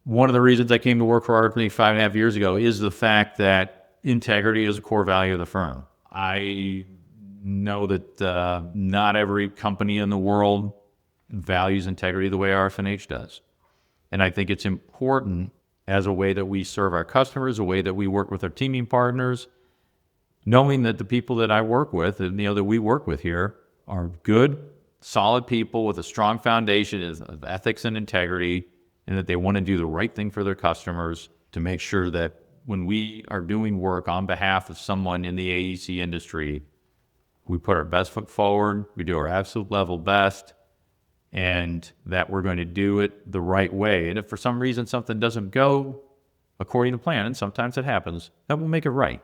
One of the reasons I came to work for RS&H 5.5 years ago is the fact that integrity is a core value of the firm. I know that not every company in the world values integrity the way RS&H does. And I think it's important as a way that we serve our customers, a way that we work with our teaming partners, knowing that the people that I work with and that we work with here are good, solid people with a strong foundation of ethics and integrity, and that they want to do the right thing for their customers to make sure that when we are doing work on behalf of someone in the AEC industry, we put our best foot forward, we do our absolute level best, and that we're going to do it the right way. And if for some reason something doesn't go according to plan, and sometimes it happens, then we'll make it right.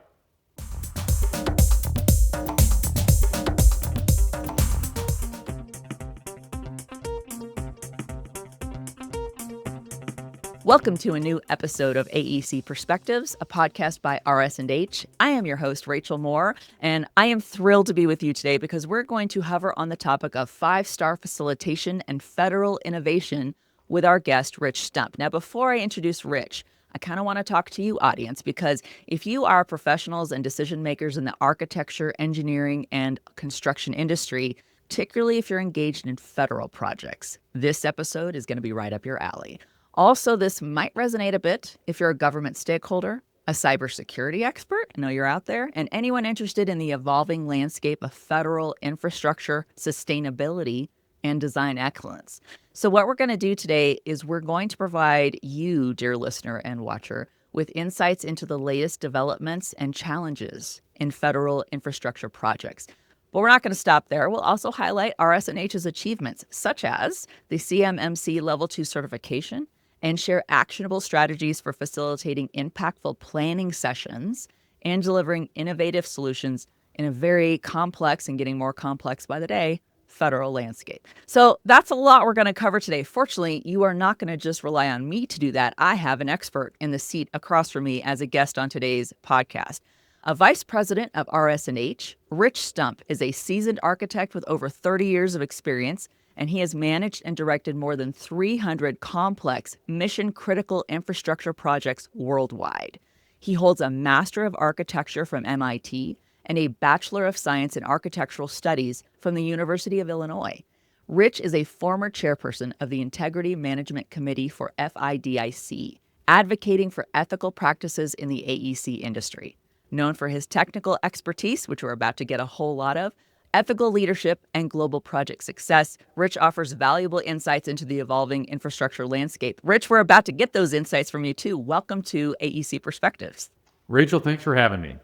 Welcome to a new episode of AEC Perspectives, a podcast by RS&H. I am your host, Rachel Moore, and I am thrilled to be with you today because we're going to hover on the topic of five-star facilitation and federal innovation with our guest, Rich Stump. Now, before I introduce Rich, I kind of want to talk to you, audience, because if you are professionals and decision makers in the architecture, engineering, and construction industry, particularly if you're engaged in federal projects, this episode is going to be right up your alley. Also, this might resonate a bit if you're a government stakeholder, a cybersecurity expert, I know you're out there, and anyone interested in the evolving landscape of federal infrastructure, sustainability, and design excellence. So what we're going to do today is we're going to provide you, dear listener and watcher, with insights into the latest developments and challenges in federal infrastructure projects. But we're not going to stop there. We'll also highlight RS&H's achievements, such as the CMMC Level 2 certification, and share actionable strategies for facilitating impactful planning sessions and delivering innovative solutions in a very complex and getting more complex by the day federal landscape. So that's a lot we're going to cover today. Fortunately, you are not going to just rely on me to do that. I have an expert in the seat across from me as a guest on today's podcast. A vice president of RS&H, Rich Stump is a seasoned architect with over 30 years of experience, and he has managed and directed more than 300 complex, mission-critical infrastructure projects worldwide. He holds a Master of Architecture from MIT and a Bachelor of Science in Architectural Studies from the University of Illinois. Rich is a former chairperson of the Integrity Management Committee for FIDIC, advocating for ethical practices in the AEC industry. Known for his technical expertise, which we're about to get a whole lot of, ethical leadership, and global project success, Rich offers valuable insights into the evolving infrastructure landscape. Rich, we're about to get those insights from you too. Welcome to AEC Perspectives. Rachel, thanks for having me.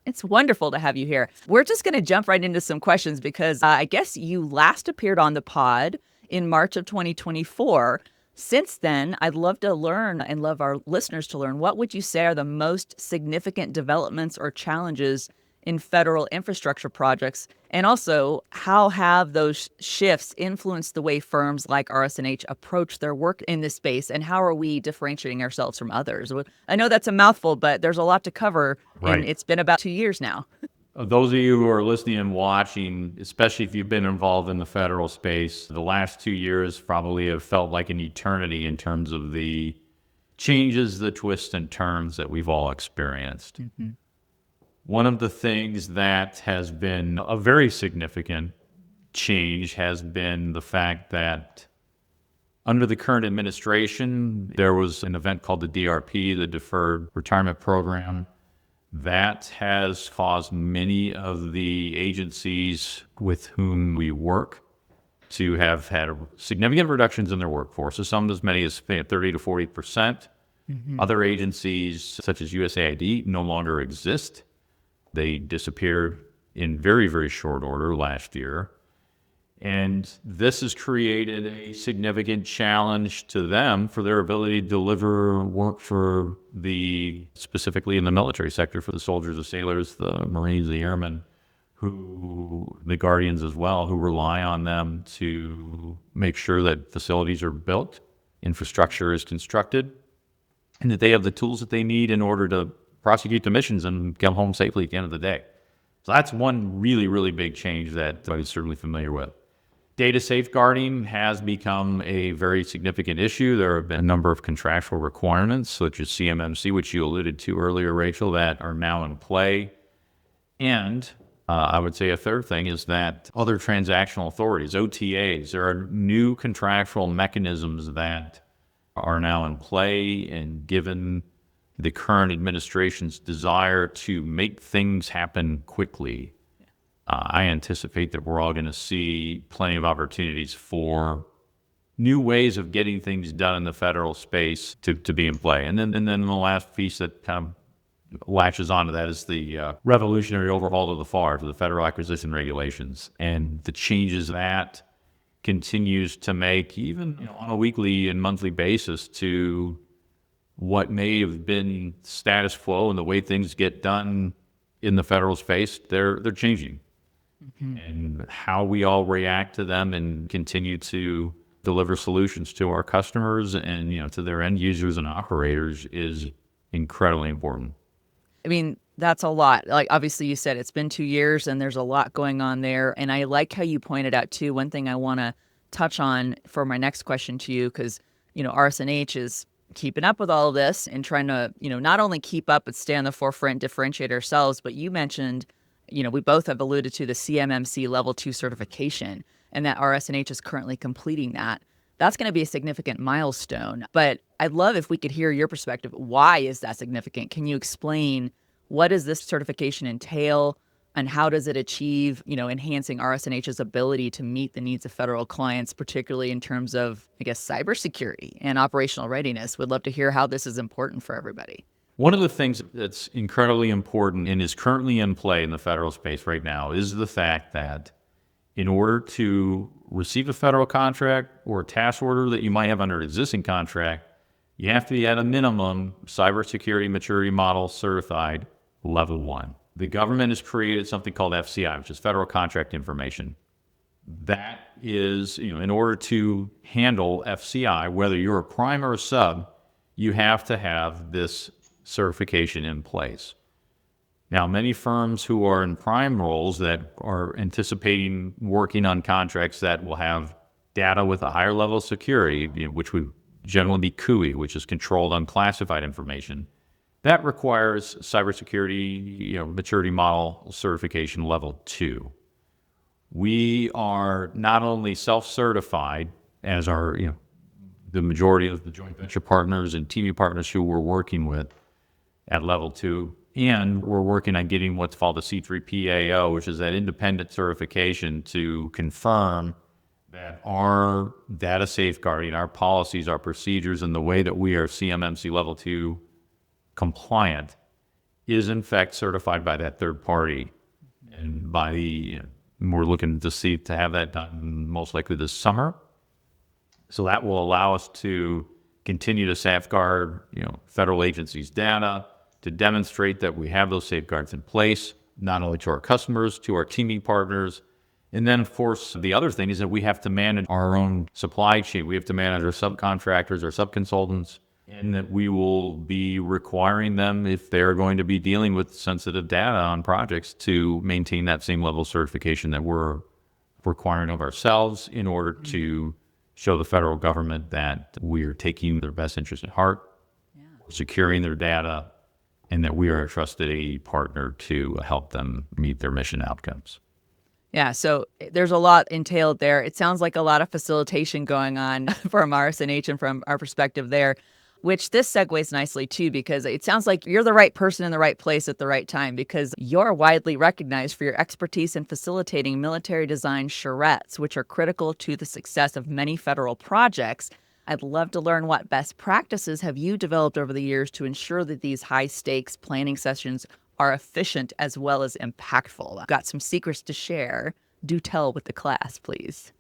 It's wonderful to have you here. We're just going to jump right into some questions because I guess you last appeared on the pod in March of 2024. Since then, I'd love to learn and love our listeners to learn, what would you say are the most significant developments or challenges in federal infrastructure projects? And also, how have those shifts influenced the way firms like RS&H approach their work in this space? And how are we differentiating ourselves from others? I know that's a mouthful, but there's a lot to cover. Right. And it's been about 2 years now. Those of you who are listening and watching, especially if you've been involved in the federal space, the last 2 years probably have felt like an eternity in terms of the changes, the twists and turns that we've all experienced. Mm-hmm. One of the things that has been a very significant change has been the fact that under the current administration, there was an event called the DRP, the Deferred Retirement Program. That has caused many of the agencies with whom we work to have had significant reductions in their workforce, so some as many as 30 to 40%. Mm-hmm. Other agencies, such as USAID, no longer exist. They disappeared in very, very short order last year. And this has created a significant challenge to them for their ability to deliver work for specifically in the military sector, for the soldiers, the sailors, the Marines, the airmen, the Guardians as well, who rely on them to make sure that facilities are built, infrastructure is constructed, and that they have the tools that they need in order to prosecute the missions and get home safely at the end of the day. So that's one really, really big change that I was certainly familiar with. Data safeguarding has become a very significant issue. There have been a number of contractual requirements, such as CMMC, which you alluded to earlier, Rachel, that are now in play. And I would say a third thing is that other transactional authorities, OTAs, there are new contractual mechanisms that are now in play, and given the current administration's desire to make things happen quickly, I anticipate that we're all going to see plenty of opportunities for new ways of getting things done in the federal space to be in play. And then the last piece that kind of latches onto that is the revolutionary overhaul of the FAR, to the Federal Acquisition Regulations, and the changes that continues to make, even on a weekly and monthly basis, to what may have been status quo and the way things get done in the federal space. They're changing, and how we all react to them and continue to deliver solutions to our customers and to their end users and operators is incredibly important. I mean, that's a lot. Like, obviously, you said it's been 2 years and there's a lot going on there. And I like how you pointed out, too, one thing I want to touch on for my next question to you, because, RS&H is keeping up with all of this and trying to, not only keep up, but stay on the forefront, differentiate ourselves. But you mentioned, we both have alluded to the CMMC Level 2 certification, and that RS&H is currently completing that. That's going to be a significant milestone. But I'd love if we could hear your perspective. Why is that significant? Can you explain, what does this certification entail, and how does it achieve, enhancing RS&H's ability to meet the needs of federal clients, particularly in terms of, I guess, cybersecurity and operational readiness? Would love to hear how this is important for everybody. One of the things that's incredibly important and is currently in play in the federal space right now is the fact that in order to receive a federal contract or a task order that you might have under an existing contract, you have to be at a minimum cybersecurity maturity model certified level 1. The government has created something called FCI, which is Federal Contract Information. That is, in order to handle FCI, whether you're a prime or a sub, you have to have this certification in place. Now, many firms who are in prime roles that are anticipating working on contracts that will have data with a higher level of security, which would generally be CUI, which is controlled unclassified information, that requires cybersecurity, maturity model certification level 2. We are not only self-certified, as are the majority of the joint venture partners and TV partners who we're working with at level 2, and we're working on getting what's called the C3PAO, which is that independent certification to confirm that our data safeguarding, our policies, our procedures, and the way that we are CMMC Level 2 compliant is in fact certified by that third party. And we're looking to have that done most likely this summer. So that will allow us to continue to safeguard, federal agencies' data, to demonstrate that we have those safeguards in place, not only to our customers, to our teaming partners. And then, of course, the other thing is that we have to manage our own supply chain. We have to manage our subcontractors, our subconsultants, and that we will be requiring them, if they're going to be dealing with sensitive data on projects, to maintain that same level of certification that we're requiring of ourselves in order to show the federal government that we are taking their best interest at heart, securing their data, and that we are a trusted partner to help them meet their mission outcomes. Yeah, so there's a lot entailed there. It sounds like a lot of facilitation going on from RS&H and from our perspective there, which this segues nicely too, because it sounds like you're the right person in the right place at the right time, because you're widely recognized for your expertise in facilitating military design charrettes, which are critical to the success of many federal projects. I'd love to learn, what best practices have you developed over the years to ensure that these high-stakes planning sessions are efficient as well as impactful? I've got some secrets to share. Do tell with the class, please.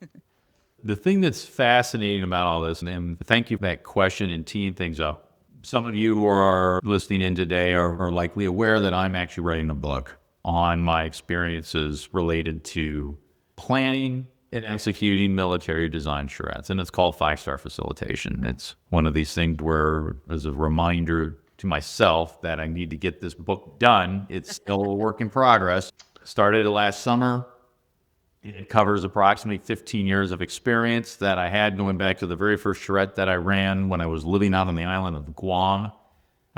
The thing that's fascinating about all this, and thank you for that question and teeing things up. Some of you who are listening in today are likely aware that I'm actually writing a book on my experiences related to planning and executing military design charrettes, and it's called 5-Star Facilitation. It's one of these things where, as a reminder to myself that I need to get this book done, it's still a work in progress. Started it last summer, It covers approximately 15 years of experience that I had going back to the very first charrette that I ran when I was living out on the island of Guam,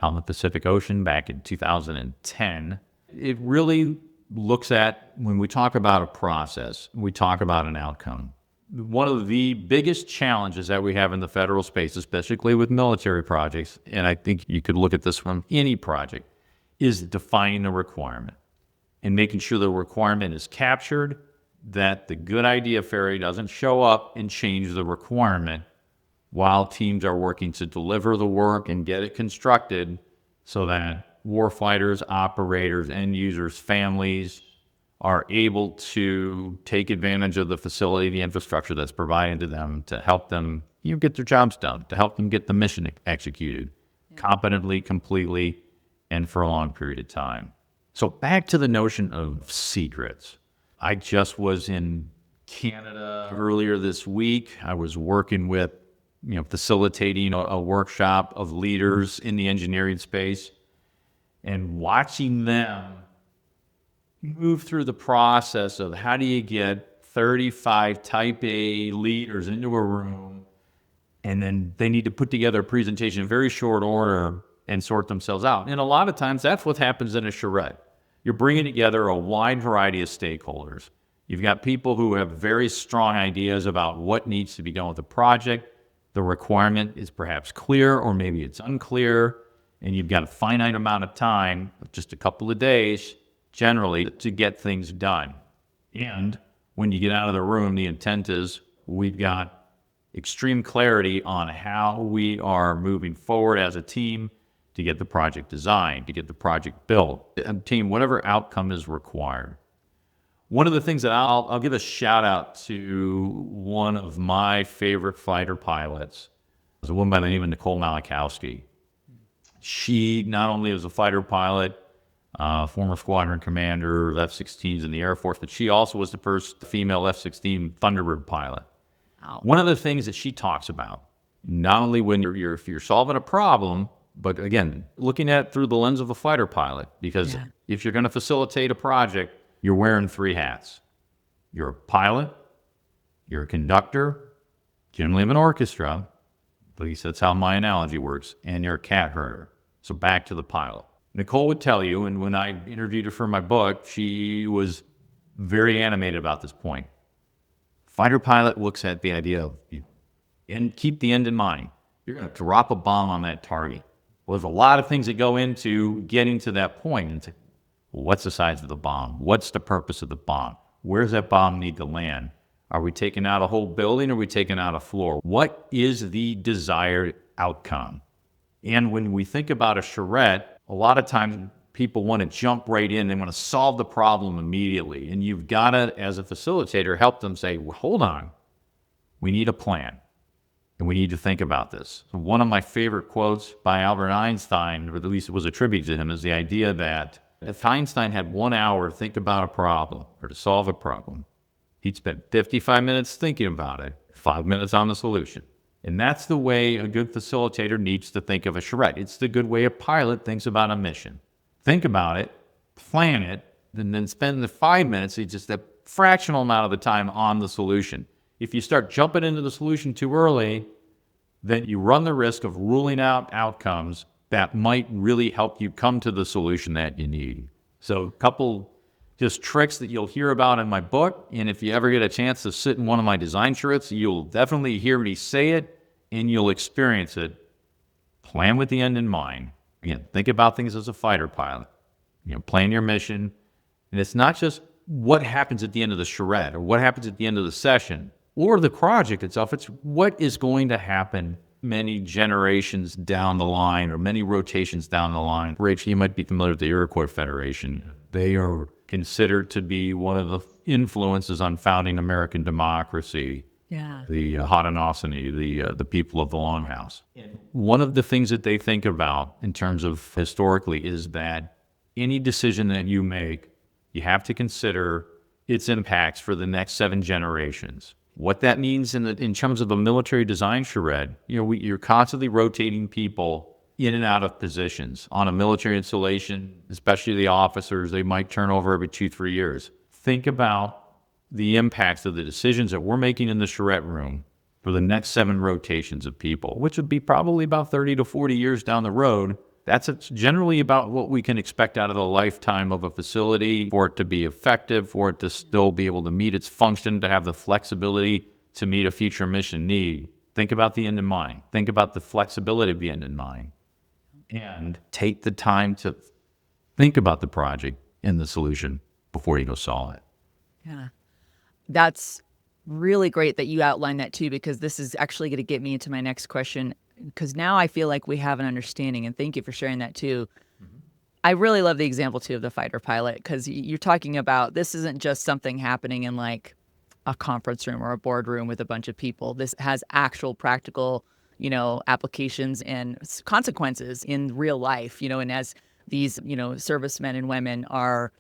out in the Pacific Ocean back in 2010. It really looks at, when we talk about a process, we talk about an outcome. One of the biggest challenges that we have in the federal space, especially with military projects, and I think you could look at this from any project, is defining a requirement and making sure the requirement is captured, that the good idea fairy doesn't show up and change the requirement while teams are working to deliver the work and get it constructed so that warfighters, operators, end users, families are able to take advantage of the facility, the infrastructure that's provided to them to help them get their jobs done, to help them get the mission executed competently, completely, and for a long period of time. So back to the notion of secrets. I just was in Canada earlier this week. I was working with, facilitating a workshop of leaders in the engineering space and watching them move through the process of how do you get 35 type A leaders into a room, and then they need to put together a presentation in very short order and sort themselves out. And a lot of times that's what happens in a charrette. You're bringing together a wide variety of stakeholders. You've got people who have very strong ideas about what needs to be done with the project. The requirement is perhaps clear, or maybe it's unclear, and you've got a finite amount of time, just a couple of days, generally, to get things done. And when you get out of the room, the intent is we've got extreme clarity on how we are moving forward as a team to get the project designed, to get the project built, obtain whatever outcome is required. One of the things that I'll give a shout out to, one of my favorite fighter pilots was a woman by the name of Nicole Malachowski. She not only was a fighter pilot, former squadron commander of F-16s in the Air Force, but she also was the first female F-16 Thunderbird pilot. Wow. One of the things that she talks about, not only when if you're solving a problem, but again, looking at it through the lens of a fighter pilot, because if you're going to facilitate a project, you're wearing three hats. You're a pilot, you're a conductor, generally of an orchestra, at least that's how my analogy works, and you're a cat herder. So back to the pilot. Nicole would tell you, and when I interviewed her for my book, she was very animated about this point. Fighter pilot looks at the idea of, and keep the end in mind. You're going to drop a bomb on that target. Well, there's a lot of things that go into getting to that point. And say, well, what's the size of the bomb? What's the purpose of the bomb? Where does that bomb need to land? Are we taking out a whole building, or are we taking out a floor? What is the desired outcome? And when we think about a charrette, a lot of times people want to jump right in. They want to solve the problem immediately. And you've got to, as a facilitator, help them say, well, hold on, we need a plan. And we need to think about this. So one of my favorite quotes by Albert Einstein, or at least it was attributed to him, is the idea that if Einstein had 1 hour to think about a problem or to solve a problem, he'd spend 55 minutes thinking about it, 5 minutes on the solution. And that's the way a good facilitator needs to think of a charrette. It's the good way a pilot thinks about a mission. Think about it, plan it, and then spend the 5 minutes, just a fractional amount of the time on the solution. If you start jumping into the solution too early, then you run the risk of ruling out outcomes that might really help you come to the solution that you need. So a couple just tricks that you'll hear about in my book, and if you ever get a chance to sit in one of my design charrettes, you'll definitely hear me say it, and you'll experience it. Plan with the end in mind. Again, think about things as a fighter pilot. Plan your mission. And it's not just what happens at the end of the charrette or what happens at the end of the session or the project itself. It's what is going to happen many generations down the line or many rotations down the line. Rachel, you might be familiar with the Iroquois Federation. They are considered to be one of the influences on founding American democracy. Yeah. The Haudenosaunee, the people of the Longhouse. One of the things that they think about in terms of historically is that any decision that you make, you have to consider its impacts for the next 7 generations. What that means in terms of a military design charrette, you're constantly rotating people in and out of positions. On a military installation, especially the officers, they might turn over every 2-3 years. Think about the impacts of the decisions that we're making in the charrette room for the next 7 rotations of people, which would be probably about 30 to 40 years down the road. That's generally about what we can expect out of the lifetime of a facility for it to be effective, for it to still be able to meet its function, to have the flexibility to meet a future mission need. Think about the end in mind. Think about the flexibility of the end in mind. And take the time to think about the project and the solution before you go solve it. Yeah. That's really great that you outlined that too, because this is actually going to get me into my next question. Because now I feel like we have an understanding, and thank you for sharing that too. I really love the example too of the fighter pilot, because you're talking about this isn't just something happening in like a conference room or a boardroom with a bunch of people. This has actual practical, applications and consequences in real life, and as these, servicemen and women are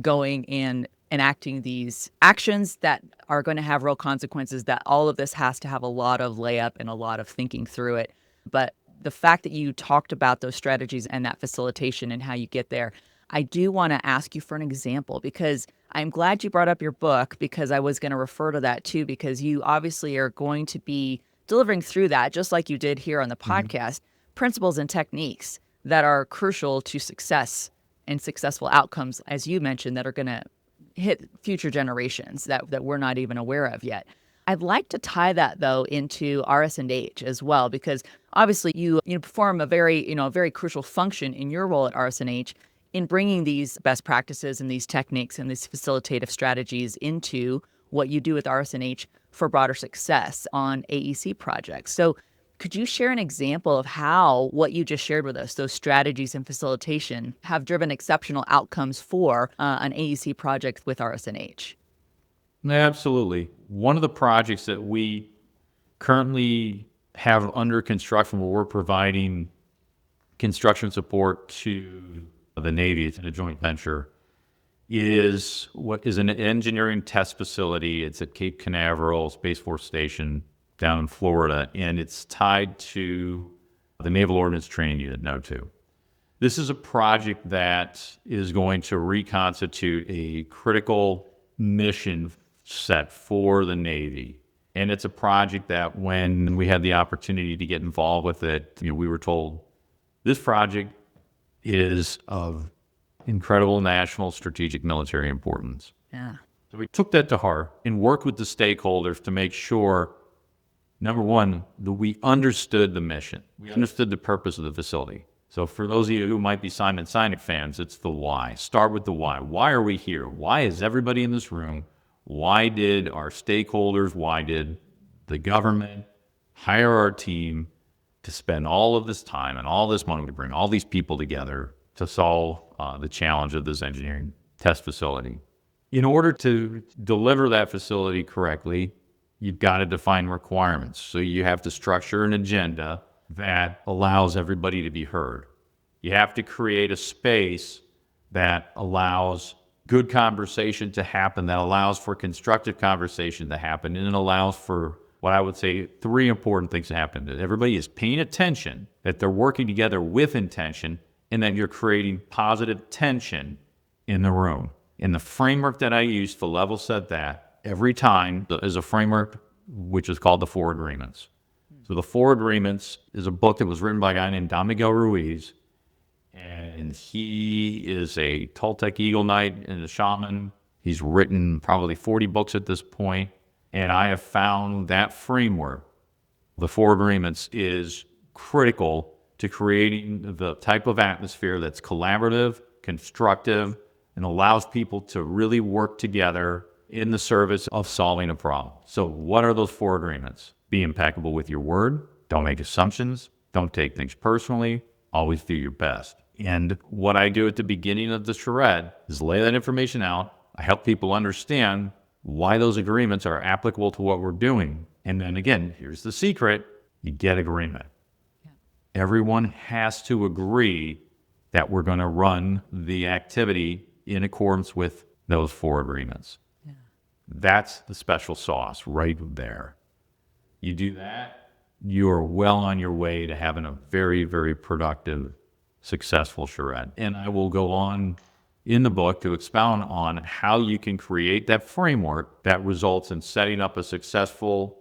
going and enacting these actions that are going to have real consequences, that all of this has to have a lot of layup and a lot of thinking through it. But the fact that you talked about those strategies and that facilitation and how you get there, I do want to ask you for an example, because I'm glad you brought up your book, because I was going to refer to that too, because you obviously are going to be delivering through that, just like you did here on the podcast, principles and techniques that are crucial to success and successful outcomes, as you mentioned, that are going to hit future generations that we're not even aware of yet. I'd like to tie that though into RS&H as well, because obviously you perform a very crucial function in your role at RS&H in bringing these best practices and these techniques and these facilitative strategies into what you do with RS&H for broader success on AEC projects. So could you share an example of how what you just shared with us, those strategies and facilitation, have driven exceptional outcomes for an AEC project with RS&H? Absolutely. One of the projects that we currently have under construction, where we're providing construction support to the Navy, it's in a joint venture, is what is an engineering test facility. It's at Cape Canaveral Space Force Station down in Florida, and it's tied to the Naval Ordnance Training Unit, NO2. This is a project that is going to reconstitute a critical mission set for the Navy. And it's a project that when we had the opportunity to get involved with it, we were told this project is of incredible national strategic military importance. Yeah. So we took that to heart and worked with the stakeholders to make sure, number one, that we understood the mission. We understood the purpose of the facility. So for those of you who might be Simon Sinek fans, it's the why. Start with the why. Why are we here? Why is everybody in this room? Why did our stakeholders, why did the government hire our team to spend all of this time and all this money to bring all these people together to solve the challenge of this engineering test facility? In order to deliver that facility correctly, you've got to define requirements. So you have to structure an agenda that allows everybody to be heard. You have to create a space that allows good conversation to happen, that allows for constructive conversation to happen, and it allows for what I would say 3 important things to happen. That everybody is paying attention, that they're working together with intention, and that you're creating positive tension in the room. And the framework that I use to level set that every time is a framework which is called the 4 Agreements. So the 4 Agreements is a book that was written by a guy named Don Miguel Ruiz, and he is a Toltec Eagle Knight and a shaman. He's written probably 40 books at this point, and I have found that framework, the 4 Agreements, is critical to creating the type of atmosphere that's collaborative, constructive, and allows people to really work together in the service of solving a problem. So what are those 4 agreements? Be impeccable with your word. Don't make assumptions. Don't take things personally. Always do your best. And what I do at the beginning of the charrette is lay that information out. I help people understand why those agreements are applicable to what we're doing. And then again, here's the secret. You get agreement. Yeah. Everyone has to agree that we're going to run the activity in accordance with those 4 agreements. Yeah. That's the special sauce right there. You do that, you're well on your way to having a very, very productive, successful charrette. And I will go on in the book to expound on how you can create that framework that results in setting up a successful,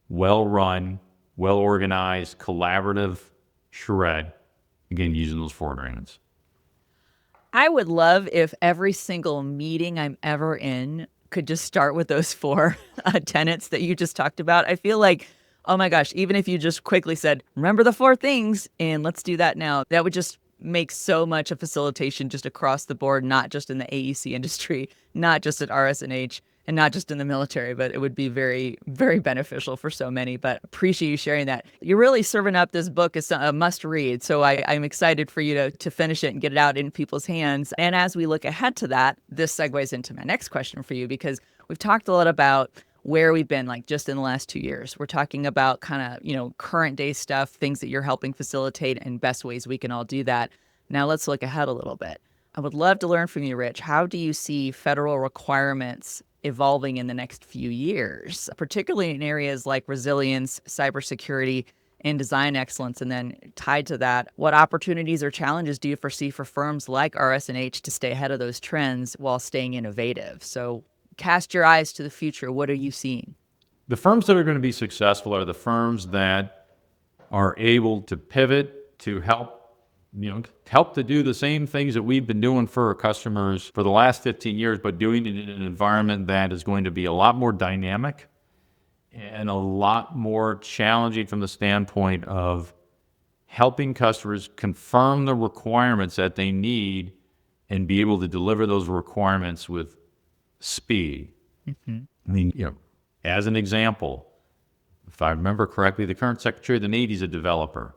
well-run, well-organized, collaborative shred, again, using those four agreements. I would love if every single meeting I'm ever in could just start with those four tenets that you just talked about. I feel like, oh my gosh, even if you just quickly said, remember the four things and let's do that now, that would just make so much of facilitation just across the board, not just in the AEC industry, not just at RS&H, and not just in the military, but it would be very, very beneficial for so many. But appreciate you sharing that. You're really serving up this book as a must read. So I'm excited for you to finish it and get it out in people's hands. And as we look ahead to that, this segues into my next question for you, because we've talked a lot about where we've been like just in the last 2 years. We're talking about kind of, current day stuff, things that you're helping facilitate and best ways we can all do that. Now let's look ahead a little bit. I would love to learn from you, Rich. How do you see federal requirements evolving in the next few years, particularly in areas like resilience, cybersecurity, and design excellence? And then tied to that, what opportunities or challenges do you foresee for firms like RS&H to stay ahead of those trends while staying innovative? So cast your eyes to the future. What are you seeing? The firms that are going to be successful are the firms that are able to pivot to help to do the same things that we've been doing for our customers for the last 15 years, but doing it in an environment that is going to be a lot more dynamic and a lot more challenging from the standpoint of helping customers confirm the requirements that they need and be able to deliver those requirements with speed. I mean, as an example, if I remember correctly, the current Secretary of the Navy is a developer.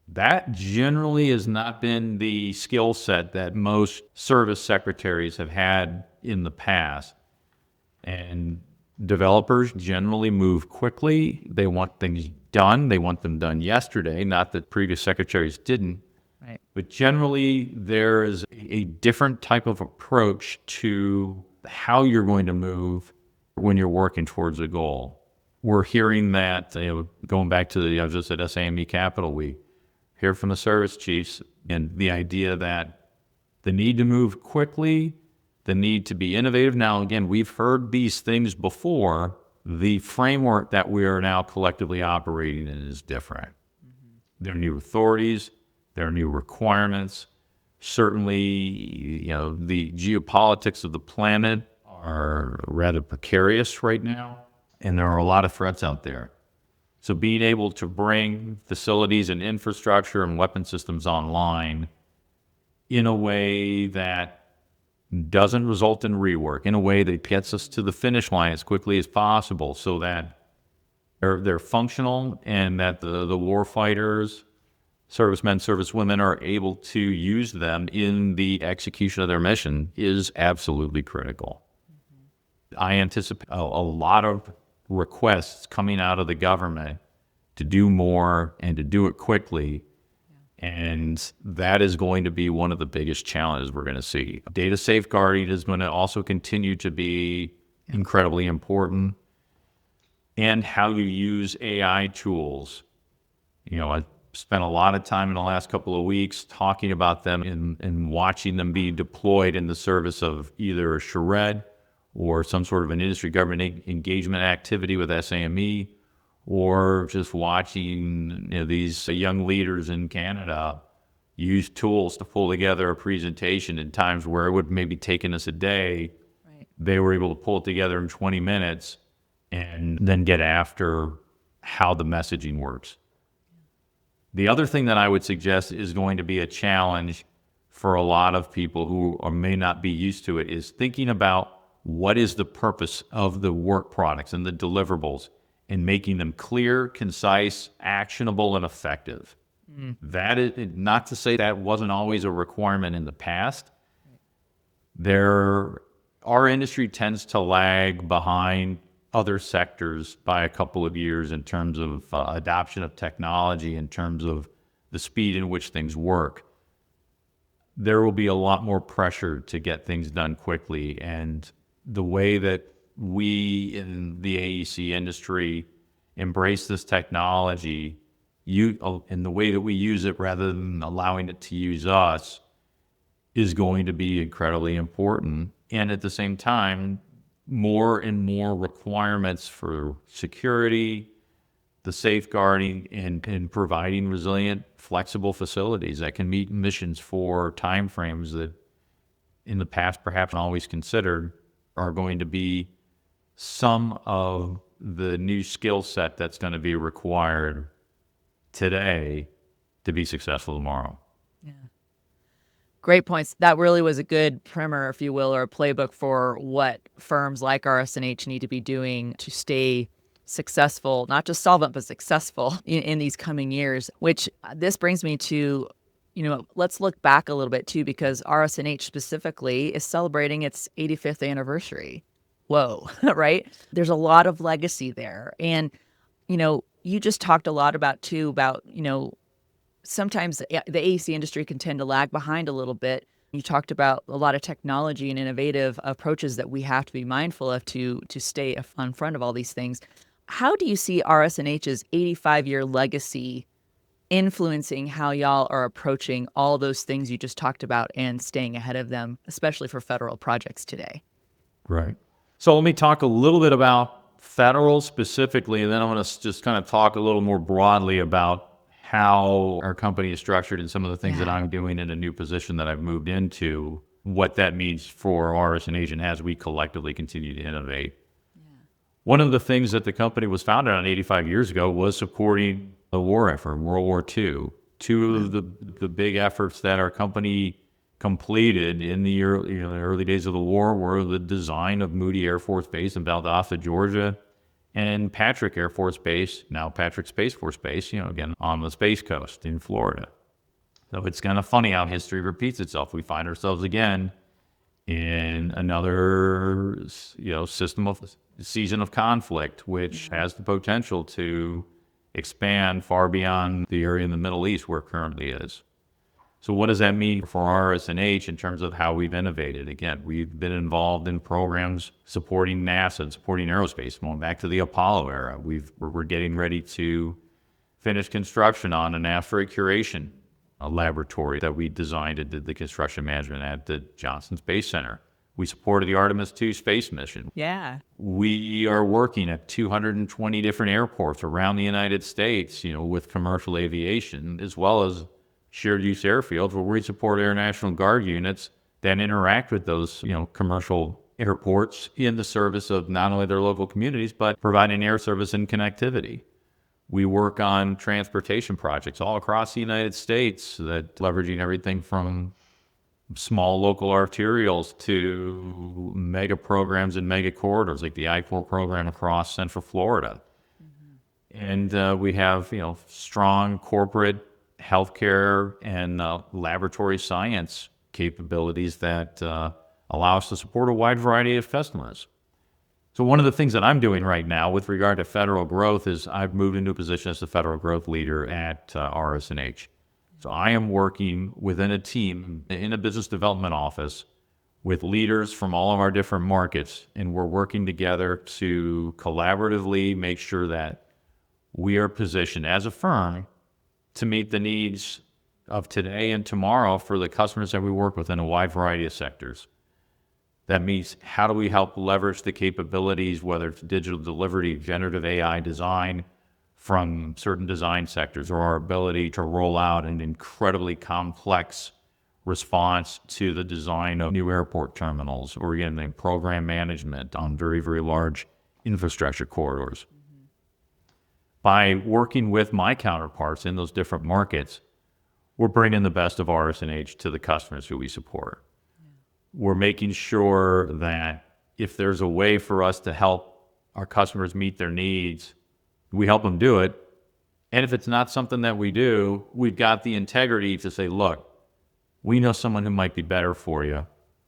That generally has not been the skill set that most service secretaries have had in the past. And developers generally move quickly. They want things done. They want them done yesterday. Not that previous secretaries didn't. Right. But generally, there is a different type of approach to how you're going to move when you're working towards a goal. We're hearing that, going back to I was just at SAME Capital Week, hear from the service chiefs and the idea that the need to move quickly, the need to be innovative. Now, again, we've heard these things before. The framework that we are now collectively operating in is different. There are new authorities, there are new requirements. Certainly, the geopolitics of the planet are rather precarious right now, and there are a lot of threats out there. So being able to bring facilities and infrastructure and weapon systems online in a way that doesn't result in rework, in a way that gets us to the finish line as quickly as possible so that they're functional and that the war fighters, servicemen, servicewomen are able to use them in the execution of their mission is absolutely critical. I anticipate a lot of requests coming out of the government to do more and to do it quickly. And that is going to be one of the biggest challenges we're going to see. Data safeguarding is going to also continue to be incredibly important. And how you use AI tools. I spent a lot of time in the last couple of weeks talking about them and watching them be deployed in the service of either a charrette or some sort of an industry government engagement activity with SAME, or just watching these young leaders in Canada use tools to pull together a presentation in times where it would maybe taken us a day. Right. They were able to pull it together in 20 minutes and then get after how the messaging works. The other thing that I would suggest is going to be a challenge for a lot of people who may not be used to it is thinking about what is the purpose of the work products and the deliverables and making them clear, concise, actionable, and effective. That is not to say that wasn't always a requirement in the past. Our industry tends to lag behind other sectors by a couple of years in terms of adoption of technology, in terms of the speed in which things work. There will be a lot more pressure to get things done quickly, and the way that we in the AEC industry embrace this technology, in the way that we use it rather than allowing it to use us, is going to be incredibly important. And at the same time, more and more requirements for security, the safeguarding, and providing resilient, flexible facilities that can meet missions for timeframes that in the past perhaps not always considered are going to be some of the new skill set that's going to be required today to be successful tomorrow. Yeah. Great points. That really was a good primer, if you will, or a playbook for what firms like RS&H need to be doing to stay successful, not just solvent, but successful in these coming years, which this brings me to, let's look back a little bit too, because RS&H specifically is celebrating its 85th anniversary. Whoa, right? There's a lot of legacy there. And, you just talked a lot about, sometimes the AEC industry can tend to lag behind a little bit. You talked about a lot of technology and innovative approaches that we have to be mindful of to stay on front of all these things. How do you see RS&H's 85-year legacy influencing how y'all are approaching all those things you just talked about and staying ahead of them, especially for federal projects today? Right. So let me talk a little bit about federal specifically, and then I'm going to just kind of talk a little more broadly about how our company is structured and some of the things that I'm doing in a new position that I've moved into, what that means for RS&H and as we collectively continue to innovate. One of the things that the company was founded on 85 years ago was supporting the war effort, World War II. Two of the big efforts that our company completed in the early days of the war were the design of Moody Air Force Base in Valdosta, Georgia, and Patrick Air Force Base, now Patrick Space Force Base, again, on the Space Coast in Florida. So it's kind of funny how history repeats itself. We find ourselves again in another, season of conflict, which has the potential to expand far beyond the area in the Middle East where it currently is. So what does that mean for RS&H in terms of how we've innovated? Again, we've been involved in programs supporting NASA and supporting aerospace, going back to the Apollo era. We're getting ready to finish construction on an asteroid curation laboratory that we designed and did the construction management at the Johnson Space Center. We supported the Artemis II space mission. Yeah. We are working at 220 different airports around the United States, with commercial aviation, as well as shared use airfields where we support Air National Guard units that interact with those, commercial airports in the service of not only their local communities, but providing air service and connectivity. We work on transportation projects all across the United States that leveraging everything from small local arterials to mega programs and mega corridors like the I-4 program across Central Florida. And we have, strong corporate healthcare and laboratory science capabilities that allow us to support a wide variety of customers. So one of the things that I'm doing right now with regard to federal growth is I've moved into a position as the federal growth leader at RS&H. So I am working within a team in a business development office with leaders from all of our different markets, and we're working together to collaboratively make sure that we are positioned as a firm to meet the needs of today and tomorrow for the customers that we work with in a wide variety of sectors. That means how do we help leverage the capabilities, whether it's digital delivery, generative AI design from certain design sectors, or our ability to roll out an incredibly complex response to the design of new airport terminals, or again, the program management on very, very large infrastructure corridors. By working with my counterparts in those different markets, we're bringing the best of RS&H to the customers who we support. We're making sure that if there's a way for us to help our customers meet their needs, we help them do it. And if it's not something that we do, we've got the integrity to say, look, we know someone who might be better for you.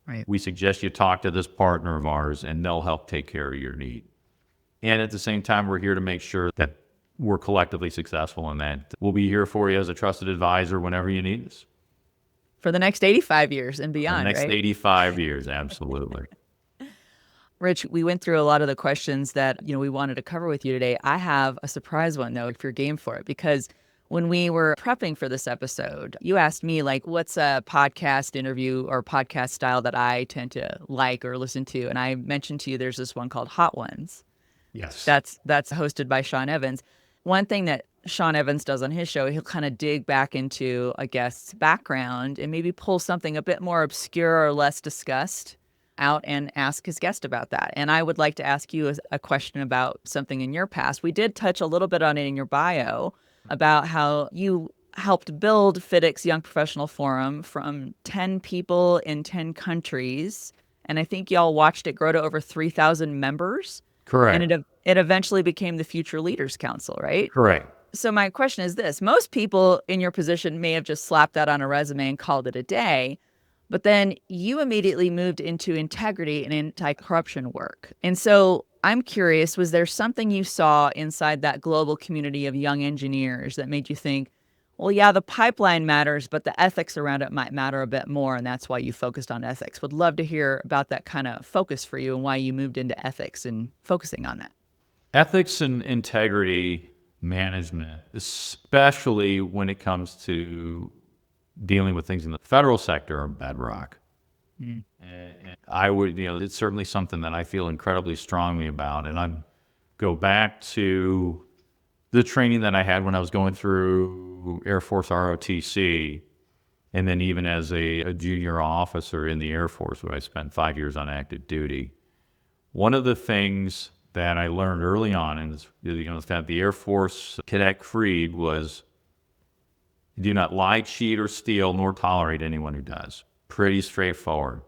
Right. We suggest you talk to this partner of ours and they'll help take care of your need. And at the same time, we're here to make sure that we're collectively successful in that. We'll be here for you as a trusted advisor whenever you need us. For the next 85 years and beyond, the next right? 85 years, absolutely. Rich, we went through a lot of the questions that, we wanted to cover with you today. I have a surprise one, though, if you're game for it, because When we were prepping for this episode, you asked me, like, what's a podcast interview or podcast style that I tend to like or listen to? And I mentioned to you there's this one called Hot Ones. Yes. That's hosted by Sean Evans. One thing that Sean Evans does on his show, he'll kind of dig back into a guest's background and maybe pull something a bit more obscure or less discussed out and ask his guest about that. And I would like to ask you a question about something in your past. We did touch a little bit on it in your bio about how you helped build FIDIC's Young Professional Forum from 10 people in 10 countries. And I think y'all watched it grow to over 3,000 members. And Correct. it eventually became the Future Leaders Council, right? Correct. So my question is this. Most people in your position may have just slapped that on a resume and called it a day. But then you immediately moved into integrity and anti-corruption work. And so I'm curious, was there something you saw inside that global community of young engineers that made you think, well, yeah, the pipeline matters, but the ethics around it might matter a bit more, and that's why you focused on ethics? Would love to hear about that kind of focus for you and why you moved into ethics and focusing on that. Ethics and integrity management, especially when it comes to dealing with things in the federal sector, are bedrock. And I would, it's certainly something that I feel incredibly strongly about. And I go back to the training that I had when I was going through Air Force ROTC, and then even as a junior officer in the Air Force, where I spent 5 years on active duty. One of the things that I learned early on is, that the Air Force cadet creed was, do not lie, cheat, or steal, nor tolerate anyone who does. Pretty straightforward.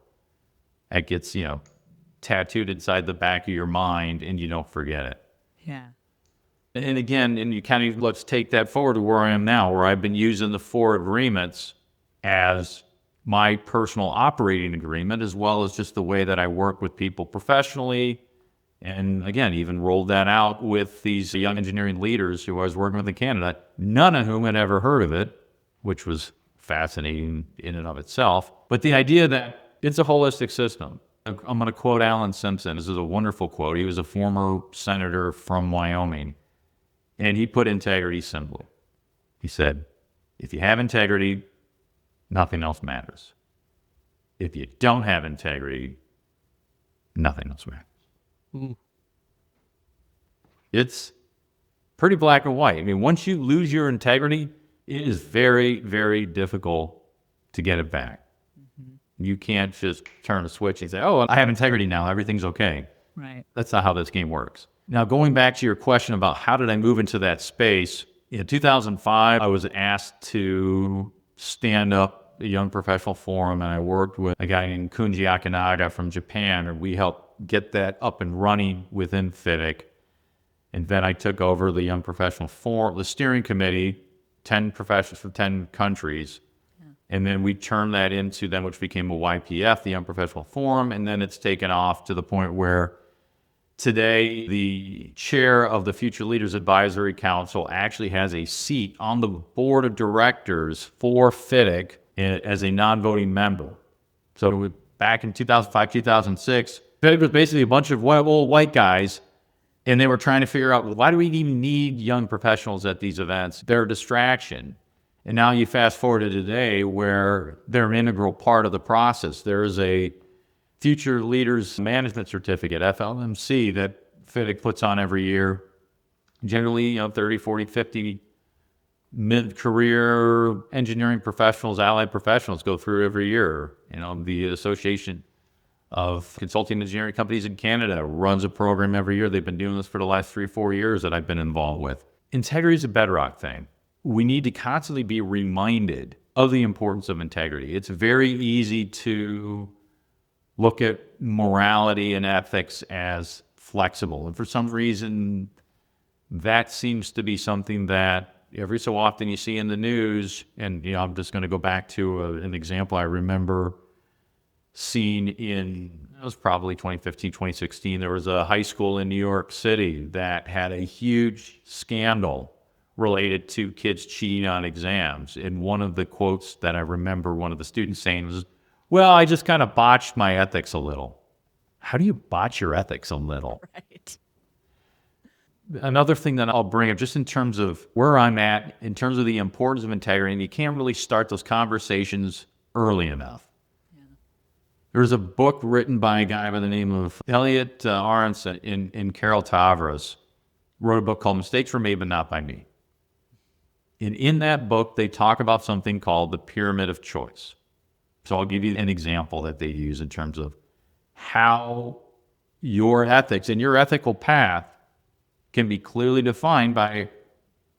That gets, tattooed inside the back of your mind, and you don't forget it. Yeah. And again, and you kind of, let's take that forward to where I am now, where I've been using the 4 agreements as my personal operating agreement, as well as just the way that I work with people professionally. And again, even rolled that out with these young engineering leaders who I was working with in Canada, none of whom had ever heard of it, which was fascinating in and of itself. But the idea that it's a holistic system. I'm going to quote Alan Simpson. This is a wonderful quote. He was a former senator from Wyoming, and he put integrity simply. He said, if you have integrity, nothing else matters. If you don't have integrity, nothing else matters. It's pretty black and white. I mean, once you lose your integrity, it is very, very difficult to get it back. You can't just turn a switch and say, oh, I have integrity now, everything's okay. Right. That's not how this game works. Now, going back to your question about how did I move into that space, in 2005, I was asked to stand up a young professional forum, and I worked with a guy named Kunji Akinaga from Japan, and we helped get that up and running within FIDIC. And then I took over the Young Professional Forum, the steering committee, 10 professionals from 10 countries. Yeah. And then we turned that into then, which became a YPF, the Young Professional Forum. And then it's taken off to the point where today the chair of the Future Leaders Advisory Council actually has a seat on the board of directors for FIDIC as a non-voting member. So back in 2005, 2006, FIDIC was basically a bunch of old white guys, and they were trying to figure out, well, why do we even need young professionals at these events? They're a distraction. And now you fast forward to today where they're an integral part of the process. There is a Future Leaders Management Certificate, FLMC, that FIDIC puts on every year. Generally, 30, 40, 50 mid-career engineering professionals, allied professionals go through every year. The Association of Consulting Engineering Companies in Canada runs a program every year. They've been doing this for the last 3-4 years that I've been involved with. Integrity is a bedrock thing. We need to constantly be reminded of the importance of integrity. It's very easy to look at morality and ethics as flexible. And for some reason, that seems to be something that every so often you see in the news. And I'm just going to go back to an example I remember seeing it was probably 2015, 2016. There was a high school in New York City that had a huge scandal related to kids cheating on exams. And one of the quotes that I remember one of the students saying was, well, I just kind of botched my ethics a little. How do you botch your ethics a little? Right. Another thing that I'll bring up just in terms of where I'm at, in terms of the importance of integrity, and you can't really start those conversations early enough. There's a book written by a guy by the name of Elliot Aronson and Carol Tavros, wrote a book called Mistakes Were Made But Not By Me. And in that book, they talk about something called the pyramid of choice. So I'll give you an example that they use in terms of how your ethics and your ethical path can be clearly defined by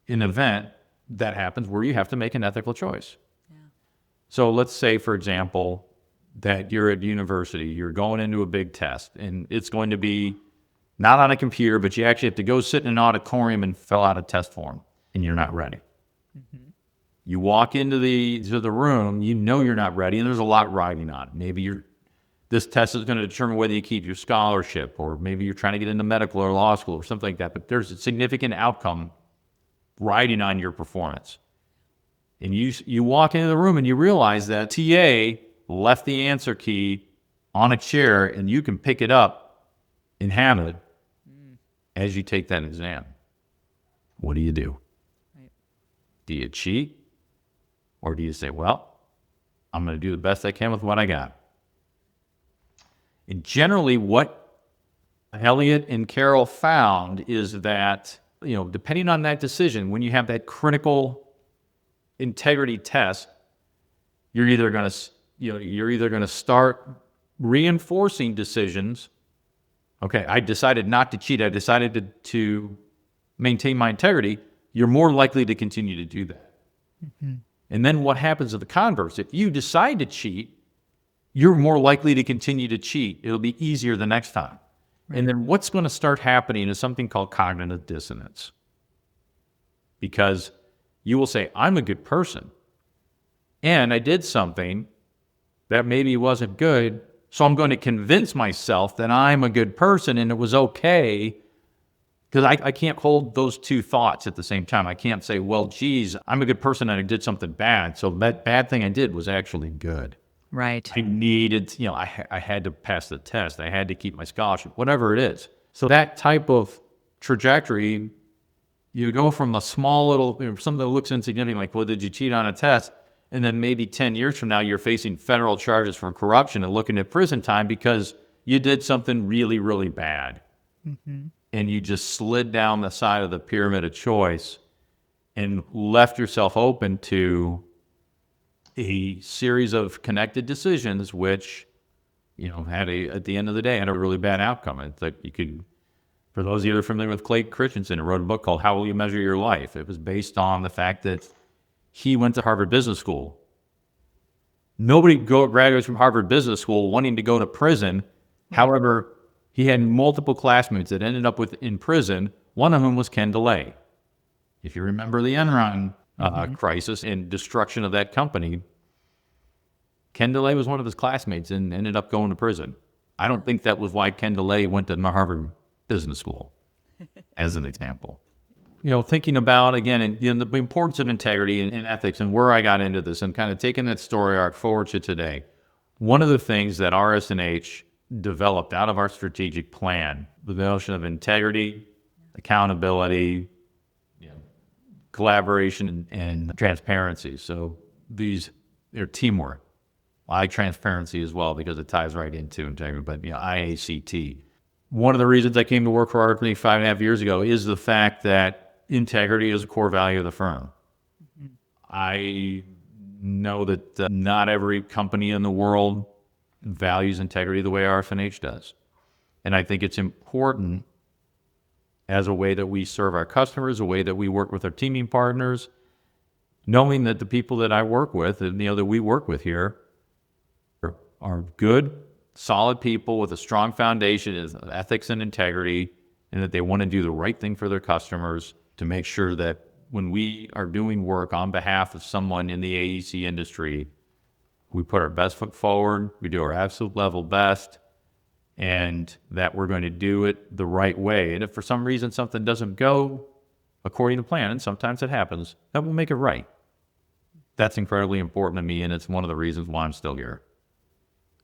an event that happens where you have to make an ethical choice. Yeah. So let's say, for example, that you're at university, you're going into a big test, and it's going to be not on a computer, but you actually have to go sit in an auditorium and fill out a test form, and you're not ready. Mm-hmm. You walk into the room, you know you're not ready, and there's a lot riding on it. Maybe this test is going to determine whether you keep your scholarship, or maybe you're trying to get into medical or law school or something like that, but there's a significant outcome riding on your performance. And you walk into the room and you realize that TA left the answer key on a chair and you can pick it up and have it as you take that exam. What do you do? Right. Do you cheat? Or do you say, well, I'm going to do the best I can with what I got? And generally what Elliot and Carol found is that, depending on that decision, when you have that critical integrity test, you're either going to start reinforcing decisions. Okay, I decided not to cheat. I decided to maintain my integrity. You're more likely to continue to do that. Mm-hmm. And then what happens to the converse? If you decide to cheat, you're more likely to continue to cheat. It'll be easier the next time. Right. And then what's going to start happening is something called cognitive dissonance. Because you will say, I'm a good person, and I did something that maybe wasn't good, so I'm going to convince myself that I'm a good person and it was okay, because I can't hold those two thoughts at the same time. I can't say, well, geez, I'm a good person and I did something bad, so that bad thing I did was actually good. Right. I needed, I had to pass the test. I had to keep my scholarship, whatever it is. So that type of trajectory, you go from a small little, something that looks insignificant, like, well, did you cheat on a test? And then maybe 10 years from now, you're facing federal charges for corruption and looking at prison time because you did something really, really bad. Mm-hmm. And you just slid down the side of the pyramid of choice and left yourself open to a series of connected decisions, which, at the end of the day, had a really bad outcome. It's like for those of you that are familiar with Clayton Christensen, wrote a book called How Will You Measure Your Life? It was based on the fact that he went to Harvard Business School. Nobody graduates from Harvard Business School wanting to go to prison. However, he had multiple classmates that ended up in prison. One of them was Ken DeLay. If you remember the Enron crisis and destruction of that company, Ken DeLay was one of his classmates and ended up going to prison. I don't think that was why Ken DeLay went to Harvard Business School, as an example. Thinking about, again, the importance of integrity and ethics and where I got into this and kind of taking that story arc forward to today. One of the things that RS&H developed out of our strategic plan, the notion of integrity, accountability, collaboration, and transparency. So they're teamwork. I like transparency as well because it ties right into integrity, but IACT. One of the reasons I came to work for RS&H 5.5 years ago is the fact that integrity is a core value of the firm. Mm-hmm. I know that not every company in the world values integrity the way RS&H does. And I think it's important as a way that we serve our customers, a way that we work with our teaming partners, knowing that the people that I work with and that we work with here are good, solid people with a strong foundation of ethics and integrity, and that they want to do the right thing for their customers to make sure that when we are doing work on behalf of someone in the AEC industry, we put our best foot forward, we do our absolute level best, and that we're going to do it the right way. And if for some reason something doesn't go according to plan, and sometimes it happens, that will make it right. That's incredibly important to me, and it's one of the reasons why I'm still here.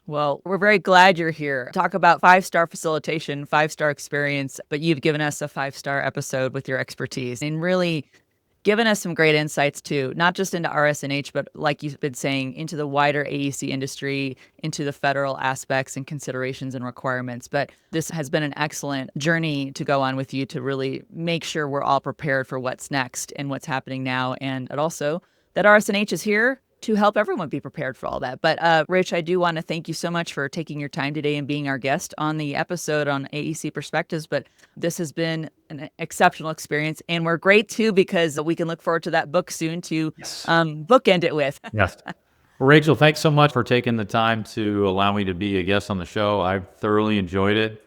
Well, we're very glad you're here. Talk about 5-star facilitation, 5-star experience, but you've given us a 5-star episode with your expertise and really given us some great insights too, not just into RS&H, but like you've been saying, into the wider AEC industry, into the federal aspects and considerations and requirements. But this has been an excellent journey to go on with you to really make sure we're all prepared for what's next and what's happening now. And also that RS&H is here to help everyone be prepared for all that. But Rich, I do want to thank you so much for taking your time today and being our guest on the episode on AEC Perspectives. But this has been an exceptional experience, and we're great too because we can look forward to that book soon to bookend it with. Yes. Well, Rachel, thanks so much for taking the time to allow me to be a guest on the show. I've thoroughly enjoyed it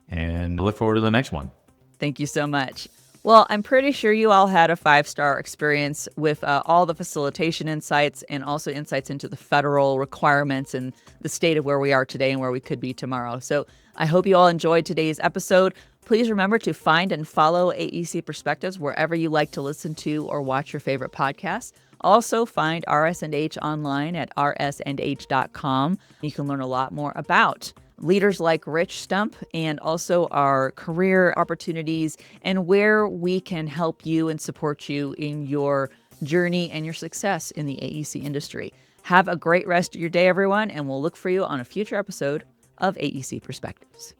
and look forward to the next one. Thank you so much. Well, I'm pretty sure you all had a 5-star experience with all the facilitation insights and also insights into the federal requirements and the state of where we are today and where we could be tomorrow. So I hope you all enjoyed today's episode. Please remember to find and follow AEC Perspectives wherever you like to listen to or watch your favorite podcasts. Also, find RS&H online at rsandh.com. You can learn a lot more about leaders like Rich Stump and also our career opportunities and where we can help you and support you in your journey and your success in the AEC industry. Have a great rest of your day, everyone, and we'll look for you on a future episode of AEC Perspectives.